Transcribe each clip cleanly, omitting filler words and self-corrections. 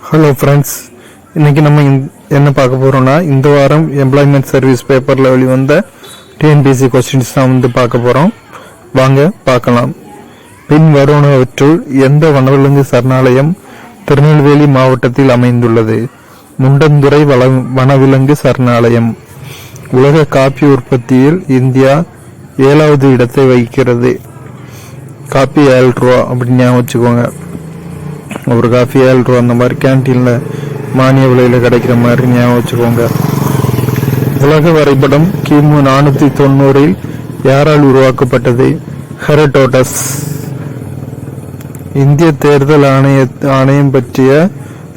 Hello friends, இன்றைக்கி நம்ம என்ன பார்க்க போகிறோம்னா, இந்த வாரம் எம்ப்ளாய்மெண்ட் சர்வீஸ் பேப்பரில் வெளிவந்த டிஎன்பிஎஸ்சி கொஸ்டின்ஸ் தான் பார்க்க போகிறோம். வாங்க பார்க்கலாம். பின் வருவனவற்றுள் எந்த வனவிலங்கு சரணாலயம் திருநெல்வேலி மாவட்டத்தில் அமைந்துள்ளது? முண்டந்துறை வனவிலங்கு சரணாலயம். உலக காபி உற்பத்தியில் இந்தியா 7வது இடத்தை வகிக்கிறது. காபி 7 ரூபா அப்படின்னு ஞாபகம் வச்சுக்கோங்க. ஒரு காஃபி 7 ரூபா, அந்த மாதிரி கேன்டீனில் மானிய விலையில் கிடைக்கிற மாதிரி ஞாபகம் வச்சுக்கோங்க. உலக வரைபடம் கிமு 490 யாரால் உருவாக்கப்பட்டது? ஹெரடோட்டஸ். இந்திய தேர்தல் ஆணையம் பற்றிய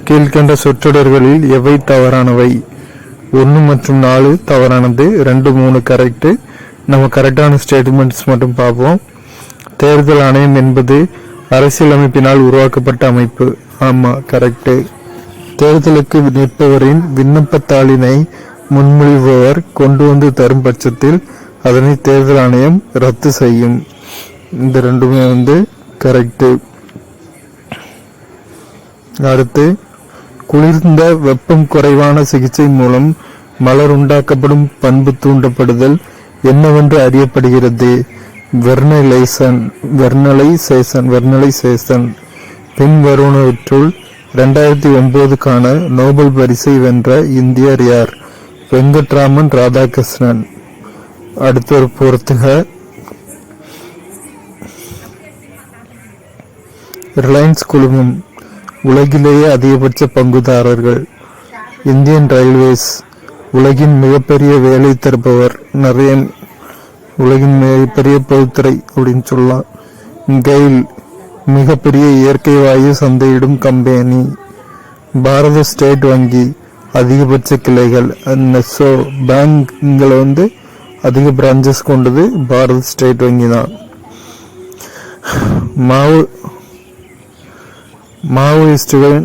கீழ்கண்ட சொற்றொடர்களில் எவை தவறானவை? 1 மற்றும் 4 தவறானது, 2, 3 கரெக்டு. நம்ம கரெக்டான ஸ்டேட்மெண்ட்ஸ் மட்டும் பார்ப்போம். தேர்தல் ஆணையம் என்பது அரசியலமைப்பினால் உருவாக்கப்பட்ட அமைப்பு. ஆமா, கரெக்டு. தேர்தலுக்கு நிற்பவரின் விண்ணப்பத்தாளினை முன்மொழிபவர் கொண்டு வந்து தரும் பட்சத்தில் அதனை தேர்தல் ஆணையம் ரத்து செய்யும். இந்த ரெண்டுமே கரெக்டு. அடுத்து, குளிர்ந்த வெப்பம் குறைவான சிகிச்சை மூலம் மலர் உண்டாக்கப்படும் பண்பு தூண்டப்படுதல் என்னவென்று அறியப்படுகிறது? வெர்னலைசேஷன். பின் வருவனவற்றுள் 2009க்கான நோபல் பரிசை வென்ற இந்தியர் யார்? வெங்கட்ராமன் ராதாகிருஷ்ணன். அடுத்த ஒரு பொறுத்துக. ரிலையன்ஸ் குழுமம் உலகிலேயே அதிகபட்ச பங்குதாரர்கள். இந்தியன் ரயில்வேஸ் உலகின் மிகப்பெரிய வேலை தருபவர். உலகின் மிகப்பெரிய பொதுத்துறை அப்படின்னு சொல்லலாம். கெயில் மிகப்பெரிய இயற்கை வாயு சந்தையிடும் கம்பெனி. பாரத ஸ்டேட் வங்கி அதிகபட்ச கிளைகள். நெசோ பேங்க்ல அதிக பிரான்சஸ் கொண்டது பாரத ஸ்டேட் வங்கி தான். மாவோயிஸ்டின்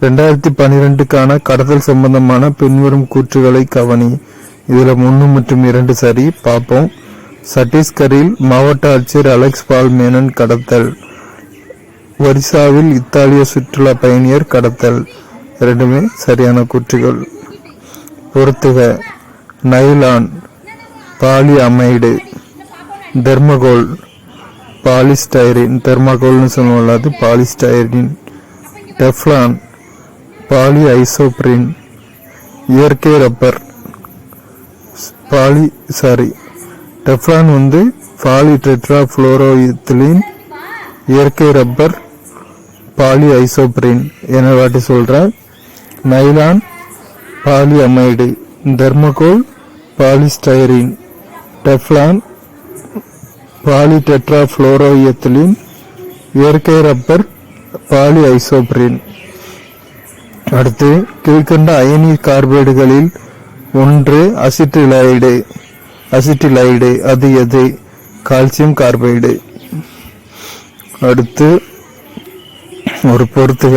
2012க்கான கடத்தல் சம்பந்தமான பின்வரும் கூற்றுகளை கவனி. இதுல 3 மற்றும் 2 சரி. பார்ப்போம். சத்தீஸ்கரில் மாவட்ட ஆட்சியர் அலெக்ஸ் பால் மேனன் கடத்தல். ஒரிசாவில் இத்தாலிய சுற்றுலா பயணியர் கடத்தல். இரண்டுமே சரியான கூற்றுகள். பொறுத்துக. Nylon polyamide. Thermocol polystyrene. தெர்மாகோல்னு சொல்லுவோம்ல, அது பாலிஸ்டைரின். Teflon poly ஐசோப்ரின். இயற்கை ரப்பர் டெஃப்லான் பாலி டெட்ராஃப்ளோரோஎத்திலீன். இயற்கை ரப்பர் பாலி ஐசோப்ரின். என்ன வாட்டி சொல்றேன். Nylon polyamide. Thermocol polystyrene. Teflon polytetrafluoroethylene. இயற்கை ரப்பர் பாலி ஐசோப்ரின். அடுத்து, கீழ்கண்ட அயனி கார்பைடுகளில் ஒன்று அசிட்டிலைடு. அது எது? Calcium carbide. அடுத்து ஒரு பொறுத்துக.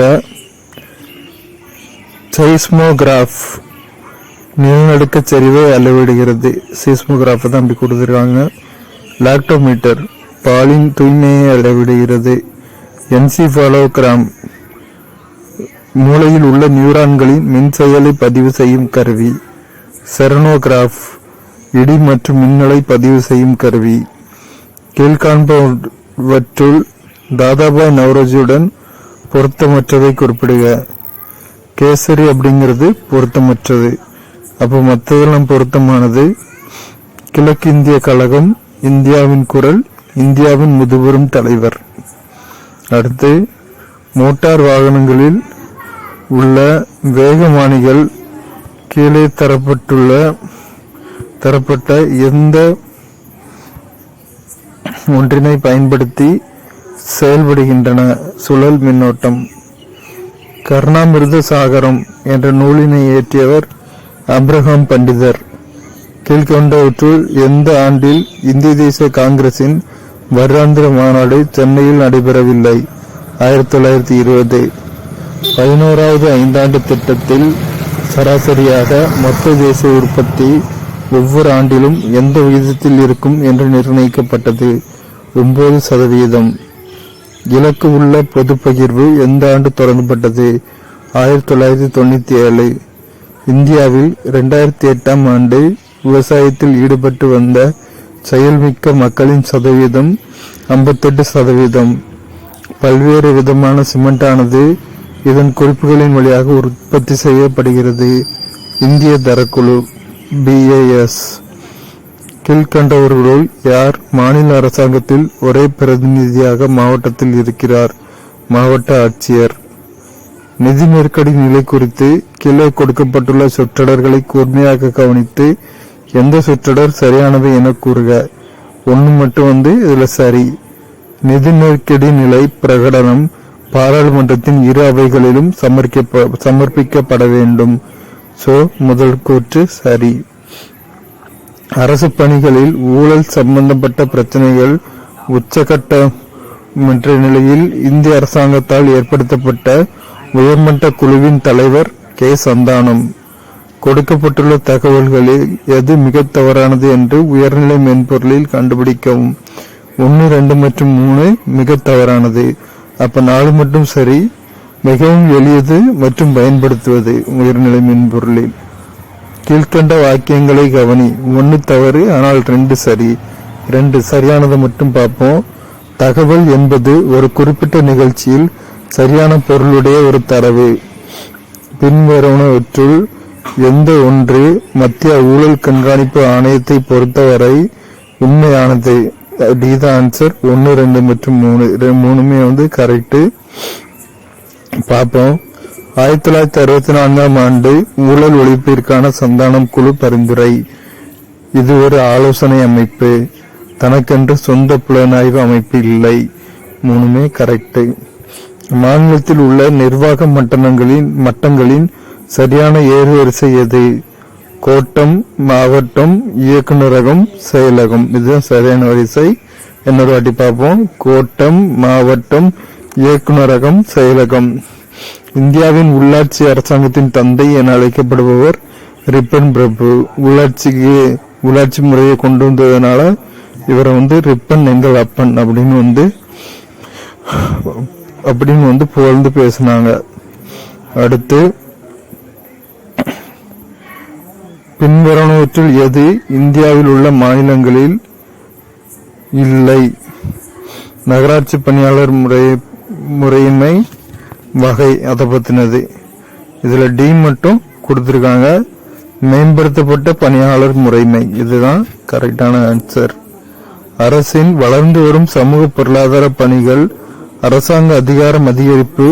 சைஸ்மோகிராஃப் நிலநடுக்க சரிவை அளவிடுகிறது. சைஸ்மோகிராஃப் தான் அப்படி கொடுத்துருக்காங்க. லாக்டோமீட்டர் பாலின் தூய்மையை அளவிடுகிறது. என்சிஃபாலோகிராம் மூளையில் உள்ள நியூரான்களின் மின் செயலை பதிவு செய்யும் கருவி. செரனோகிராஃப் இடி மற்றும் மின்னலை பதிவு செய்யும் கருவி. கீழ்காண்பவற்றுள் தாதாபாய் நவ்ரோஜியுடன் பொருத்தமற்றதை குறிப்பிடுக. கேசரி அப்படிங்கிறது பொருத்தமற்றது. அப்போ மற்றதெல்லாம் பொருத்தமானது. கிழக்கிந்திய கழகம், இந்தியாவின் குரல், இந்தியாவின் முதுபெரும் தலைவர். அடுத்து, மோட்டார் வாகனங்களில் உள்ள வேகமானிகள் கீழே தரப்பட்ட எந்த ஒன்றினை பயன்படுத்தி செயல்படுகின்றன? சுழல் மின்னோட்டம். கர்ணாமிர்த சாகரம் என்ற நூலினை இயற்றியவர் அப்ரஹாம் பண்டிதர். கீழ்கொண்டவற்றுள் எந்த ஆண்டில் இந்திய தேசிய காங்கிரசின் வருடாந்திர மாநாடு சென்னையில் நடைபெறவில்லை? 1920. 11வது ஐந்தாண்டு திட்டத்தில் சராசரியாக மொத்த தேசிய உற்பத்தி ஒவ்வொரு ஆண்டிலும் எந்த விகிதத்தில் இருக்கும் என்று நிர்ணயிக்கப்பட்டது? 9%. இலக்கு உள்ள பொது பகிர்வு எந்த ஆண்டு தொடங்கப்பட்டது? 1997. இந்தியாவில் 2008ஆம் ஆண்டு விவசாயத்தில் ஈடுபட்டு வந்த செயல்மிக்க மக்களின் சதவீதம் 58%. பல்வேறு விதமான சிமெண்டானது இதன் குறிப்புகளின் வழியாக உற்பத்தி செய்யப்படுகிறது. இந்திய தரக்குழு BIS. கீழ்கண்டவர்களுள் யார் மாநில அரசாங்கத்தில் ஒரே பிரதிநிதியாக மாவட்டத்தில் இருக்கிறார்? மாவட்ட ஆட்சியர். நிதி நெருக்கடி நிலை குறித்து கீழே கொடுக்கப்பட்டுள்ள சொற்றொடர்களை கூர்மையாக கவனித்து எந்த சொற்றொடர் சரியானது என கூறுக. ஒன்று மட்டும் இதுல சரி. நிதி நெருக்கடி நிலை பிரகடனம் பாராளுமன்றத்தின் இரு அவைகளிலும் சமர்ப்பிக்கப்பட வேண்டும். முதல் கூற்று சரி. அரசு பணிகளில் ஊழல் சம்பந்தப்பட்ட பிரச்சனைகள் உச்சகட்ட நிலையில் இந்திய அரசாங்கத்தால் ஏற்படுத்தப்பட்ட உயர்மட்ட குழுவின் தலைவர் K. சந்தானம். கொடுக்கப்பட்டுள்ள தகவல்களில் எது மிக தவறானது என்று உயர்நிலை மென்பொருளில் கண்டுபிடிக்கவும். 1, 2 மற்றும் 3 மிக தவறானது. அப்ப 4 மட்டும் சரி. மிகவும் எளியது மற்றும் பயன்படுத்துவது உயர்நிலை மென்பொருளில். கீழ்கண்ட வாக்கியங்களை கவனி. 1 தவறு ஆனால் 2 சரி. 2 சரியானதை மட்டும் பார்ப்போம். தகவல் என்பது ஒரு குறிப்பிட்ட நிகழ்ச்சியில் சரியான பொருளுடைய ஒரு தரவு. பின்வருவனவற்றுள் எந்த ஒன்று மத்திய ஊழல் கண்காணிப்பு ஆணையத்தை பொறுத்தவரை உண்மையானது? டி தான் ஆன்சர். 1, 2 மற்றும் 3 மூணுமே கரெக்ட். பார்ப்போம். 1964ஆம் ஆண்டு ஊழல் ஒழிப்பிற்கான சந்தானம் குழு பரிந்துரை. இது ஒரு ஆலோசனை அமைப்பு. தனக்கென்று சொந்த புலனாய்வு அமைப்பு இல்லை. மூணுமே கரெக்ட். மாநிலத்தில் உள்ள நிர்வாக மட்டங்களின் சரியான ஏறுவரிசை எது? கோட்டம், மாவட்டம், இயக்குநரகம், செயலகம். இதுதான் சரியான வரிசை. இன்னொரு வாட்டி பார்ப்போம். கோட்டம், மாவட்டம், இயக்குநரகம், செயலகம். இந்தியாவின் உள்ளாட்சி அரசாங்கத்தின் தந்தை என அழைக்கப்படுபவர் ரிப்பன் பிரபு. உள்ளாட்சி முறையை கொண்டு வந்ததுனால இவரை ரிப்பன் எங்கள் அப்பன் அப்படின்னு புகழ்ந்து பேசினாங்க. அடுத்து பின்வருவனவற்றில் எது இந்தியாவில் உள்ள மாநிலங்களில் இல்லை? நகராட்சி பணியாளர் முறையின்மை வகை அதை பத்தினது. இதுல டி மட்டும் கொடுத்திருக்காங்க. மேம்படுத்தப்பட்ட பணியாளர் முறைமை. இதுதான் கரெக்டான ஆன்சர். அரசின் வளர்ந்து வரும் சமூக பொருளாதார பணிகள், அரசாங்க அதிகாரம் அதிகரிப்பு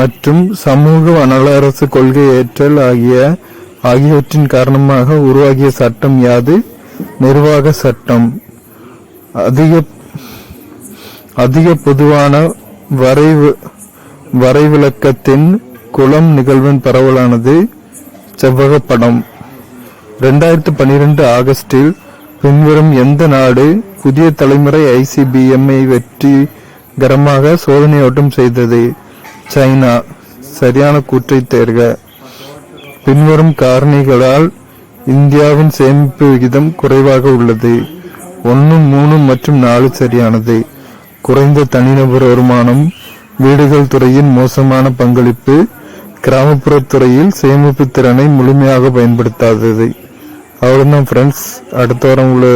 மற்றும் சமூக அனலரசு கொள்கை ஏற்றல் ஆகியவற்றின் காரணமாக உருவாகிய சட்டம் யாது? நிர்வாக சட்டம். அதிக பொதுவான வரைவிலக்கத்தின் குலம் நிகழ்வின் பரவலானது செவ்வகப்படம். 2012 ஆகஸ்டில் பின்வரும் எந்த நாடு புதிய தலைமுறை ICBM வெற்றிகரமாக சோதனை ஓட்டம் செய்தது? சைனா. சரியான கூற்றை தேர்க. பின்வரும் காரணிகளால் இந்தியாவின் சேமிப்பு விகிதம் குறைவாக உள்ளது. 1, 3 மற்றும் 4 சரியானது. குறைந்த தனிநபர் வருமானம், வீடுகள் துறையின் மோசமான பங்களிப்பு, கிராமப்புற துறையில் சேமிப்பு திறனை முழுமையாக பயன்படுத்தாதது. அவ்வளவுதான் ஃப்ரெண்ட்ஸ். அடுத்த வாரம் உள்ள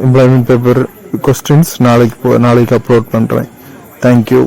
எம்ப்ளாய்மெண்ட் பேப்பர் கொஸ்டின்ஸ் நாளைக்கு அப்லோட் பண்றேன். தேங்க்யூ.